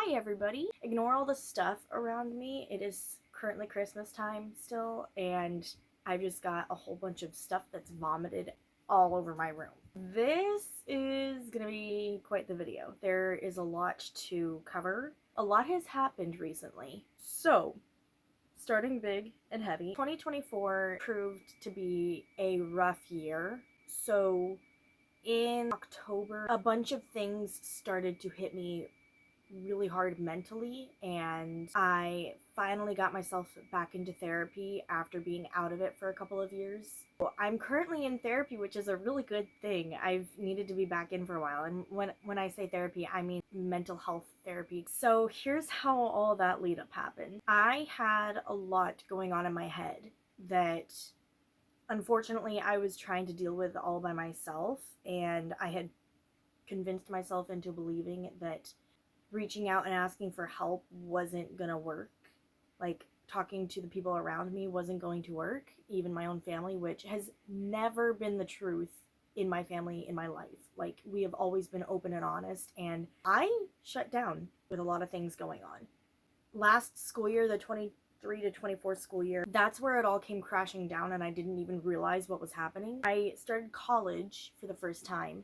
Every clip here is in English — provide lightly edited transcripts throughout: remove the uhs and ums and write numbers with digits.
Hi everybody! Ignore all the stuff around me. It is currently Christmas time still, and I've just got a whole bunch of stuff that's vomited all over my room. This is gonna be quite the video. There is a lot to cover. A lot has happened recently. So, starting big and heavy, 2024 proved to be a rough year. So, in October, a bunch of things started to hit me really hard mentally, and I finally got myself back into therapy after being out of it for a couple of years. Well, I'm currently in therapy, which is a really good thing. I've needed to be back in for a while, and when I say therapy, I mean mental health therapy. So here's how all that lead up happened. I had a lot going on in my head that unfortunately I was trying to deal with all by myself, and I had convinced myself into believing that reaching out and asking for help wasn't gonna work. Like, talking to the people around me wasn't going to work, even my own family, which has never been the truth in my family, in my life. Like, we have always been open and honest, and I shut down with a lot of things going on. Last school year, the 23 to 24 school year, that's where it all came crashing down, and I didn't even realize what was happening. I started college for the first time,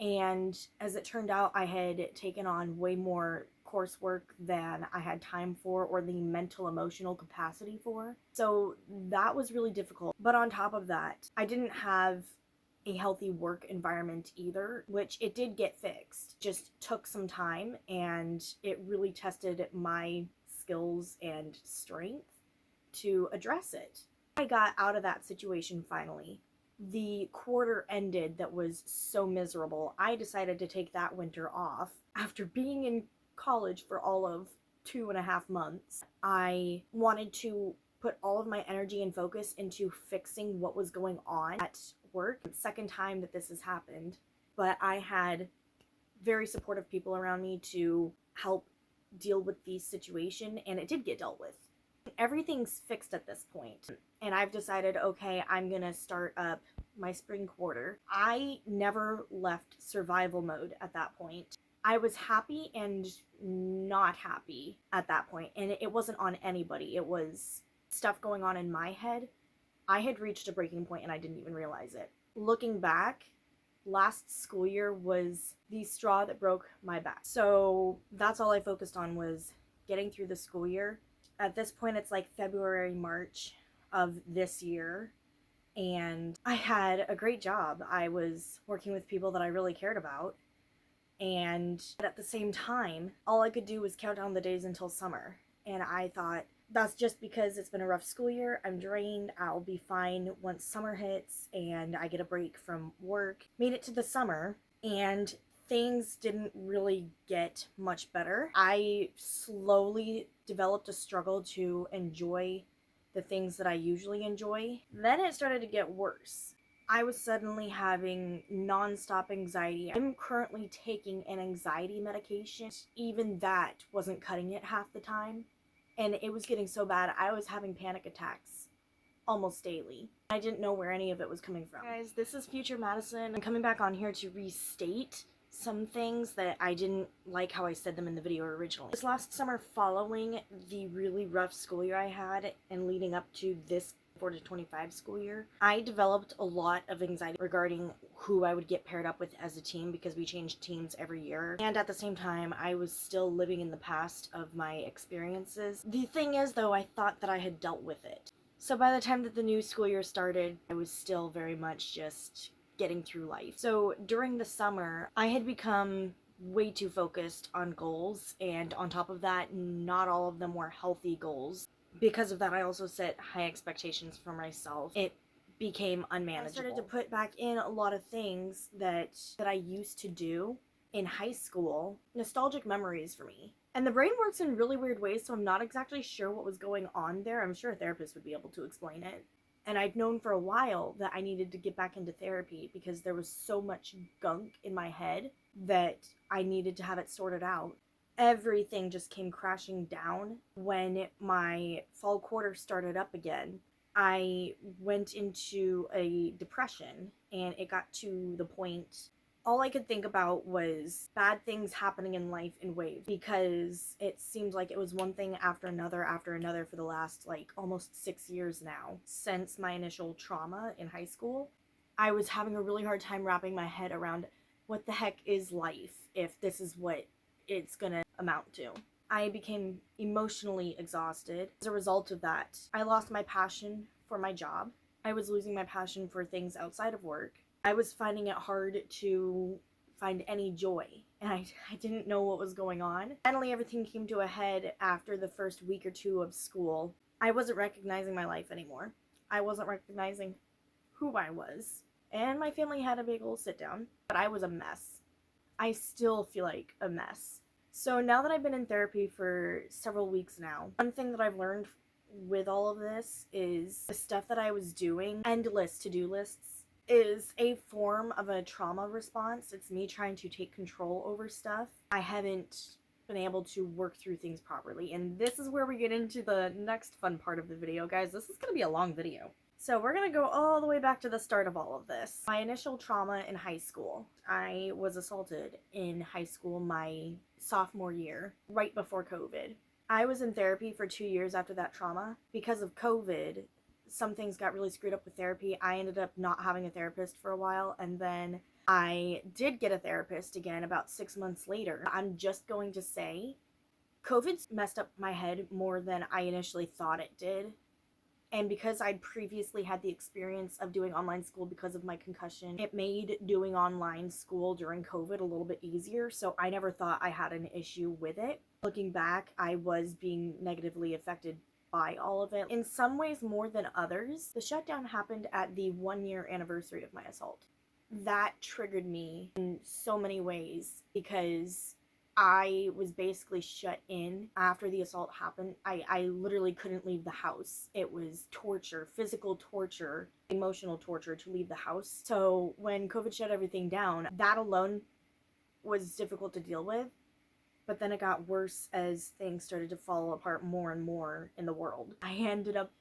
and as it turned out, I had taken on way more coursework than I had time for or the mental emotional capacity for. So that was really difficult. But on top of that, I didn't have a healthy work environment either, which it did get fixed. Just took some time, and it really tested my skills and strength to address it. I got out of that situation finally. The quarter ended that was so miserable. I decided to take that winter off. After being in college for all of 2.5 months, I wanted to put all of my energy and focus into fixing what was going on at work. It's the second time that this has happened, but I had very supportive people around me to help deal with the situation, and it did get dealt with. Everything's fixed at this point, and I've decided, okay, I'm gonna start up my spring quarter. I never left survival mode at that point. I was happy and not happy at that point, and it wasn't on anybody. It was stuff going on in my head. I had reached a breaking point and I didn't even realize it. Looking back, last school year was the straw that broke my back. So that's all I focused on, was getting through the school year. At this point, it's like February, March of this year, and I had a great job. I was working with people that I really cared about, and at the same time, all I could do was count down the days until summer. And I thought, that's just because it's been a rough school year. I'm drained. I'll be fine once summer hits and I get a break from work. Made it to the summer, and things didn't really get much better. I slowly developed a struggle to enjoy the things that I usually enjoy. Then it started to get worse. I was suddenly having nonstop anxiety. I'm currently taking an anxiety medication. Even that wasn't cutting it half the time. And it was getting so bad, I was having panic attacks almost daily. I didn't know where any of it was coming from. Guys, this is Future Madison. I'm coming back on here to restate some things that I didn't like how I said them in the video originally. This last summer, following the really rough school year I had and leading up to this 4 to 25 school year, I developed a lot of anxiety regarding who I would get paired up with as a team, because we changed teams every year. And at the same time, I was still living in the past of my experiences. The thing is, though, I thought that I had dealt with it. So by the time that the new school year started, I was still very much just getting through life. So during the summer, I had become way too focused on goals, and on top of that, not all of them were healthy goals. Because of that, I also set high expectations for myself. It became unmanageable. I started to put back in a lot of things that I used to do in high school. Nostalgic memories for me. And the brain works in really weird ways, so I'm not exactly sure what was going on there. I'm sure a therapist would be able to explain it. And I'd known for a while that I needed to get back into therapy because there was so much gunk in my head that I needed to have it sorted out. Everything just came crashing down when my fall quarter started up again. I went into a depression, and it got to the point all I could think about was bad things happening in life in waves, because it seemed like it was one thing after another for the last like almost 6 years now since my initial trauma in high school. I was having a really hard time wrapping my head around what the heck is life if this is what it's gonna amount to. I became emotionally exhausted. As a result of that, I lost my passion for my job. I was losing my passion for things outside of work. I was finding it hard to find any joy, and I didn't know what was going on. Finally, everything came to a head after the first week or two of school. I wasn't recognizing my life anymore. I wasn't recognizing who I was. And my family had a big old sit down, but I was a mess. I still feel like a mess. So now that I've been in therapy for several weeks now, one thing that I've learned with all of this is the stuff that I was doing, endless to-do lists, is a form of a trauma response. It's me trying to take control over stuff. I haven't been able to work through things properly, and this is where we get into the next fun part of the video, guys. This is going to be a long video. So we're going to go all the way back to the start of all of this. My initial trauma in high school. I was assaulted in high school my sophomore year, right before COVID. I was in therapy for 2 years after that trauma. Because of COVID, some things got really screwed up with therapy. I ended up not having a therapist for a while, and then I did get a therapist again about 6 months later. I'm just going to say, COVID's messed up my head more than I initially thought it did. And because I'd previously had the experience of doing online school because of my concussion, it made doing online school during COVID a little bit easier, so I never thought I had an issue with it. Looking back, I was being negatively affected by all of it. In some ways more than others. The shutdown happened at the 1-year anniversary of my assault. That triggered me in so many ways because I was basically shut in after the assault happened. I literally couldn't leave the house. It was torture, physical torture, emotional torture to leave the house. So when COVID shut everything down, that alone was difficult to deal with. But then it got worse as things started to fall apart more and more in the world. I ended up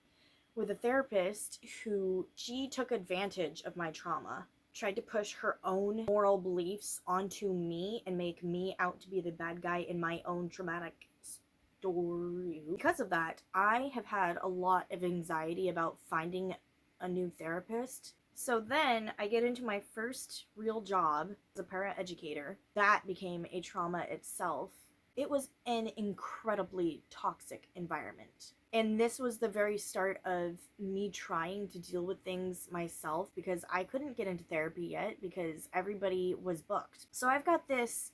with a therapist who, she took advantage of my trauma, tried to push her own moral beliefs onto me and make me out to be the bad guy in my own traumatic story. Because of that, I have had a lot of anxiety about finding a new therapist. So then I get into my first real job as a paraeducator. That became a trauma itself. It was an incredibly toxic environment. And this was the very start of me trying to deal with things myself because I couldn't get into therapy yet because everybody was booked. So I've got this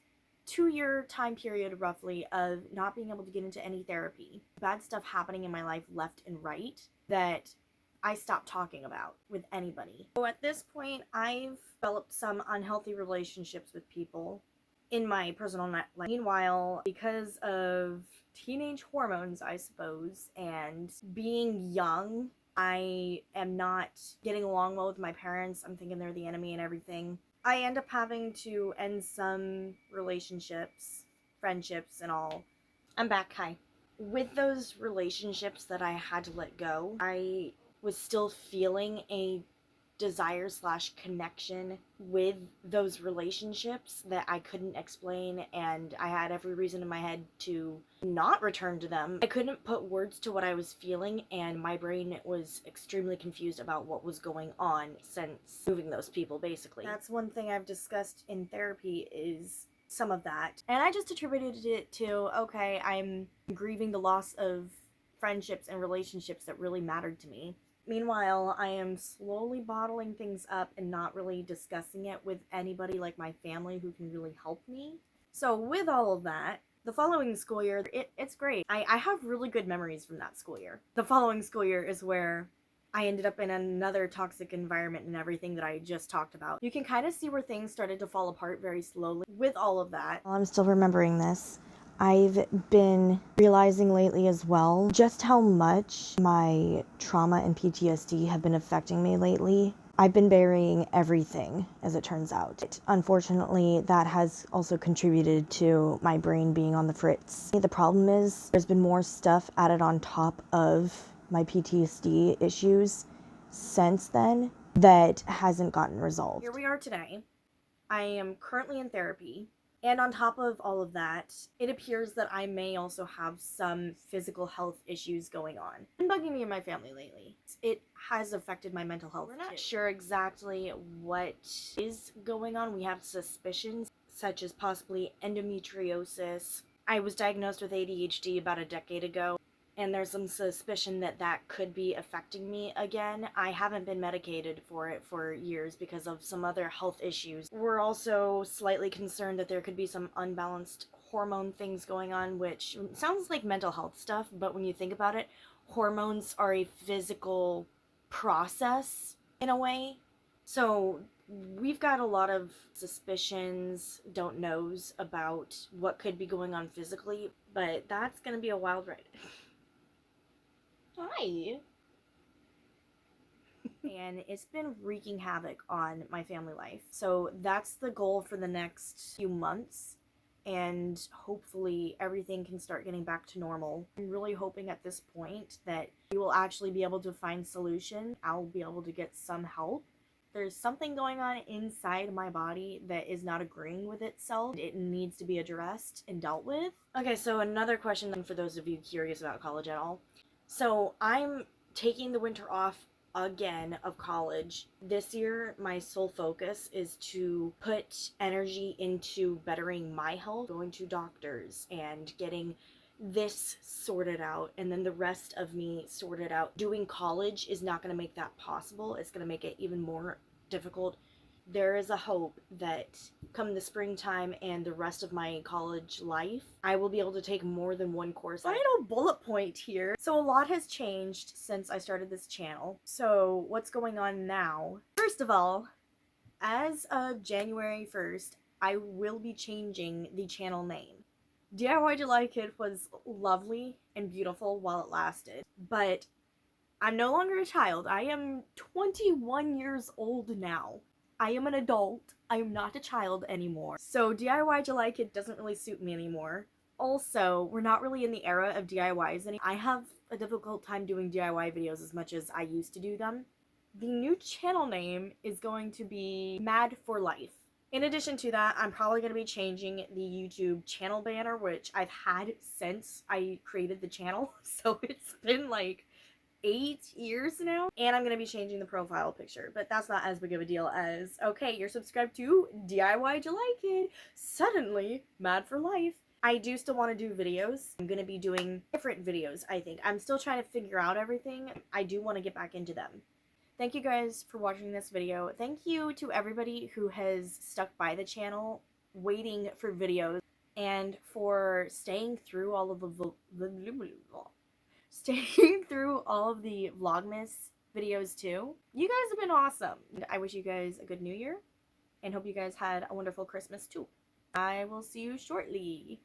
2-year time period roughly of not being able to get into any therapy. Bad stuff happening in my life left and right that I stopped talking about with anybody. So at this point, I've developed some unhealthy relationships with people in my personal life. Meanwhile, because of teenage hormones, I suppose, and being young, I am not getting along well with my parents. I'm thinking they're the enemy and everything. I end up having to end some relationships, friendships, and all. I'm back. Hi. With those relationships that I had to let go, I was still feeling a desire / connection with those relationships that I couldn't explain, and I had every reason in my head to not return to them. I couldn't put words to what I was feeling, and my brain was extremely confused about what was going on since moving those people, basically. That's one thing I've discussed in therapy, is some of that. And I just attributed it to, okay, I'm grieving the loss of friendships and relationships that really mattered to me. Meanwhile, I am slowly bottling things up and not really discussing it with anybody like my family who can really help me. So with all of that, the following school year, it's great. I have really good memories from that school year. The following school year is where I ended up in another toxic environment and everything that I just talked about. You can kind of see where things started to fall apart very slowly with all of that. While I'm still remembering this, I've been realizing lately as well just how much my trauma and PTSD have been affecting me lately. I've been burying everything, as it turns out. Unfortunately, that has also contributed to my brain being on the fritz. The problem is there's been more stuff added on top of my PTSD issues since then that hasn't gotten resolved. Here we are today. I am currently in therapy. And on top of all of that, it appears that I may also have some physical health issues going on. It's been bugging me and my family lately. It has affected my mental health. We're not sure exactly what is going on. We have suspicions, such as possibly endometriosis. I was diagnosed with ADHD about a decade ago, and there's some suspicion that that could be affecting me again. I haven't been medicated for it for years because of some other health issues. We're also slightly concerned that there could be some unbalanced hormone things going on, which sounds like mental health stuff, but when you think about it, hormones are a physical process in a way. So we've got a lot of suspicions, don't knows about what could be going on physically, but that's gonna be a wild ride. Hi. And it's been wreaking havoc on my family life. So that's the goal for the next few months. And hopefully everything can start getting back to normal. I'm really hoping at this point that we will actually be able to find solutions. I'll be able to get some help. There's something going on inside my body that is not agreeing with itself. It needs to be addressed and dealt with. Okay, so another question for those of you curious about college at all. So I'm taking the winter off again of college. This year, my sole focus is to put energy into bettering my health, going to doctors, and getting this sorted out, and then the rest of me sorted out. Doing college is not going to make that possible. It's going to make it even more difficult. There is a hope that come the springtime and the rest of my college life, I will be able to take more than one course. Final bullet point here. So a lot has changed since I started this channel. So what's going on now? First of all, as of January 1st, I will be changing the channel name. DIY July Kid was lovely and beautiful while it lasted, but I'm no longer a child. I am 21 years old now. I am an adult. I am not a child anymore. So DIY July Kid doesn't really suit me anymore. Also, we're not really in the era of DIYs anymore. I have a difficult time doing DIY videos as much as I used to do them. The new channel name is going to be Mad for Life. In addition to that, I'm probably going to be changing the YouTube channel banner, which I've had since I created the channel. So it's been like 8 years now, and I'm gonna be changing the profile picture, but that's not as big of a deal as, okay, you're subscribed to DIY July Kid, suddenly Mad for Life. I do still want to do videos. I'm gonna be doing different videos, I think. I'm still trying to figure out everything. I do want to get back into them. Thank you guys for watching this video. Thank you to everybody who has stuck by the channel, waiting for videos, and for staying through all of the Vlogmas videos too. You guys have been awesome. I wish you guys a good new year and hope you guys had a wonderful Christmas too. I will see you shortly.